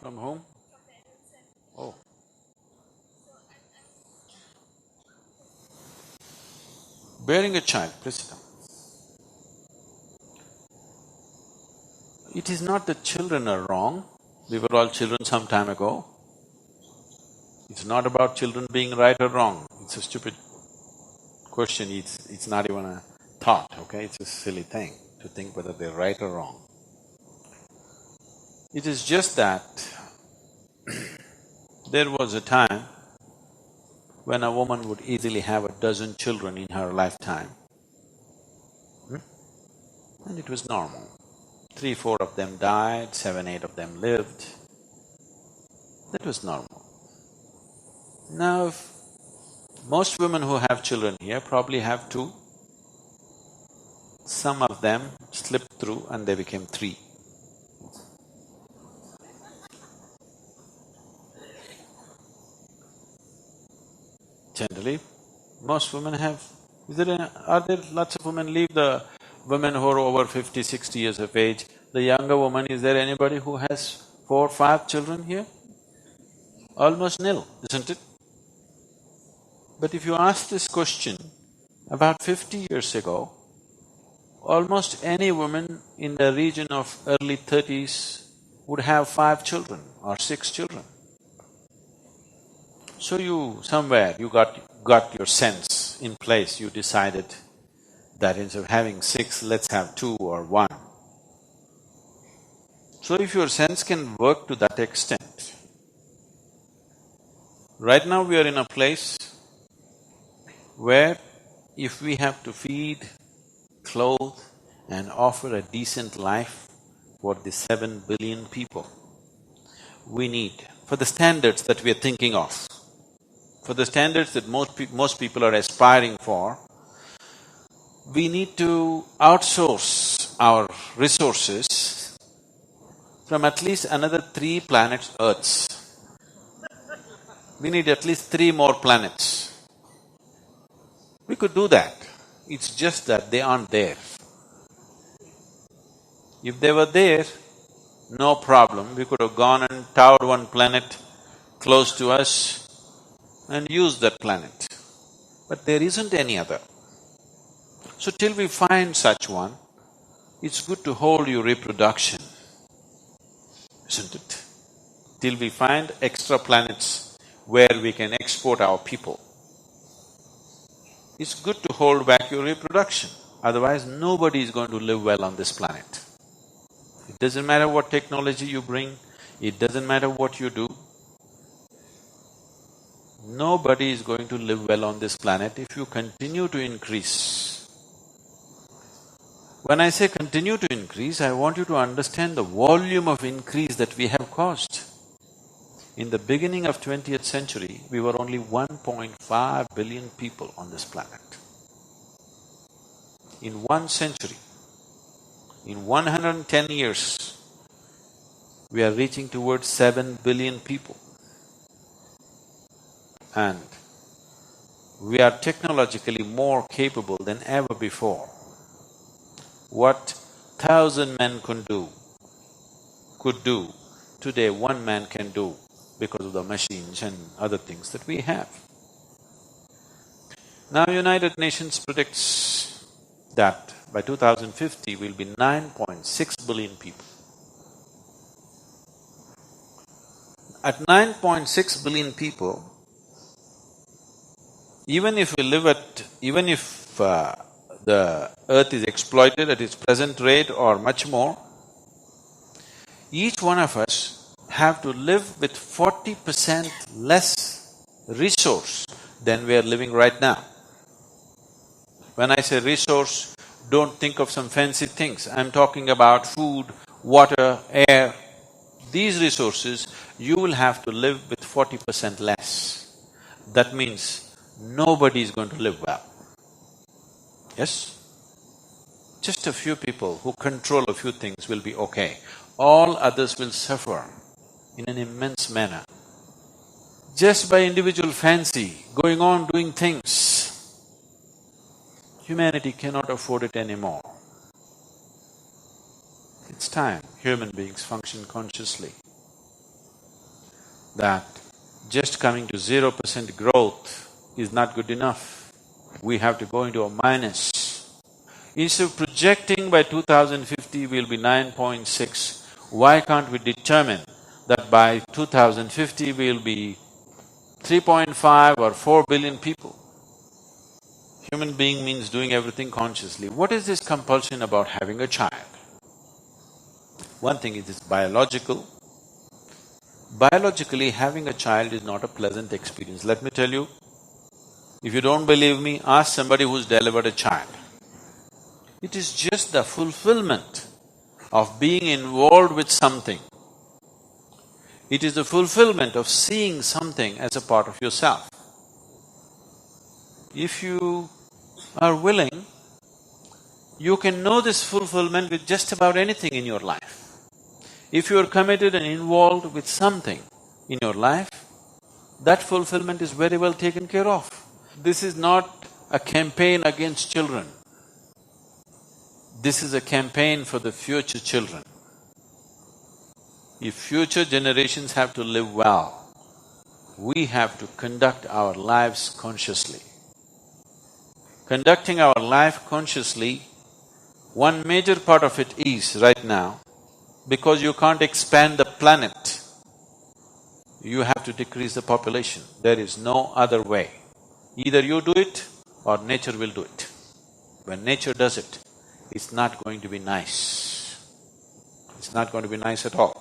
From whom? Oh. Bearing a child, please sit down. It is not that children are wrong, we were all children some time ago. It's not about children being right or wrong, it's a stupid question, it's not even a thought, okay? It's a silly thing to think whether they're right or wrong. It is just that there was a time when a woman would easily have a dozen children in her lifetime, and it was normal. 3, 4 of them died, 7, 8 of them lived. That was normal. Now, most women who have children here probably have 2. Some of them slipped through and they became 3. Generally, most women have… are there lots of women, leave the women who are over 50, 60 years of age, the younger woman, is there anybody who has 4, 5 children here? Almost nil, isn't it? But if you ask this question, about 50 years ago, almost any woman in the region of early 30s would have 5 children or 6 children. So you got your sense in place, you decided that instead of having 6, let's have 2 or 1. So if your sense can work to that extent, right now we are in a place where if we have to feed, clothe and offer a decent life for the 7 billion people, we need, for the standards that we are thinking of, for the standards that most people are aspiring for, we need to outsource our resources from at least another 3 planets Earths. We need at least 3 more planets. We could do that, it's just that they aren't there. If they were there, no problem, we could have gone and towered one planet close to us and used that planet. But there isn't any other. So till we find such one, it's good to hold your reproduction, isn't it? Till we find extra planets where we can export our people, it's good to hold back your reproduction, otherwise nobody is going to live well on this planet. It doesn't matter what technology you bring, it doesn't matter what you do, nobody is going to live well on this planet if you continue to increase. When I say continue to increase, I want you to understand the volume of increase that we have caused. In the beginning of 20th century, we were only 1.5 billion people on this planet. In 1 century, in 110 years, we are reaching towards 7 billion people. And we are technologically more capable than ever before. What 1,000 men could do, today 1 man can do because of the machines and other things that we have. Now United Nations predicts that by 2050 we'll be 9.6 billion people. At 9.6 billion people, even if the earth is exploited at its present rate or much more, each one of us have to live with 40% less resource than we are living right now. When I say resource, don't think of some fancy things, I'm talking about food, water, air. These resources, you will have to live with 40% less. That means nobody is going to live well. Yes? Just a few people who control a few things will be okay. All others will suffer in an immense manner. Just by individual fancy, going on doing things, humanity cannot afford it anymore. It's time human beings function consciously. that just coming to 0% growth is not good enough. We have to go into a minus. Instead of projecting by 2050 we'll be 9.6, why can't we determine that by 2050 we'll be 3.5 or 4 billion people? Human being means doing everything consciously. What is this compulsion about having a child? One thing is it's biological. Biologically, having a child is not a pleasant experience. Let me tell you, if you don't believe me, ask somebody who's delivered a child. It is just the fulfillment of being involved with something. It is the fulfillment of seeing something as a part of yourself. If you are willing, you can know this fulfillment with just about anything in your life. If you are committed and involved with something in your life, that fulfillment is very well taken care of. This is not a campaign against children. This is a campaign for the future children. If future generations have to live well, we have to conduct our lives consciously. Conducting our life consciously, one major part of it is right now, because you can't expand the planet, you have to decrease the population. There is no other way. Either you do it or nature will do it. When nature does it, it's not going to be nice. It's not going to be nice at all.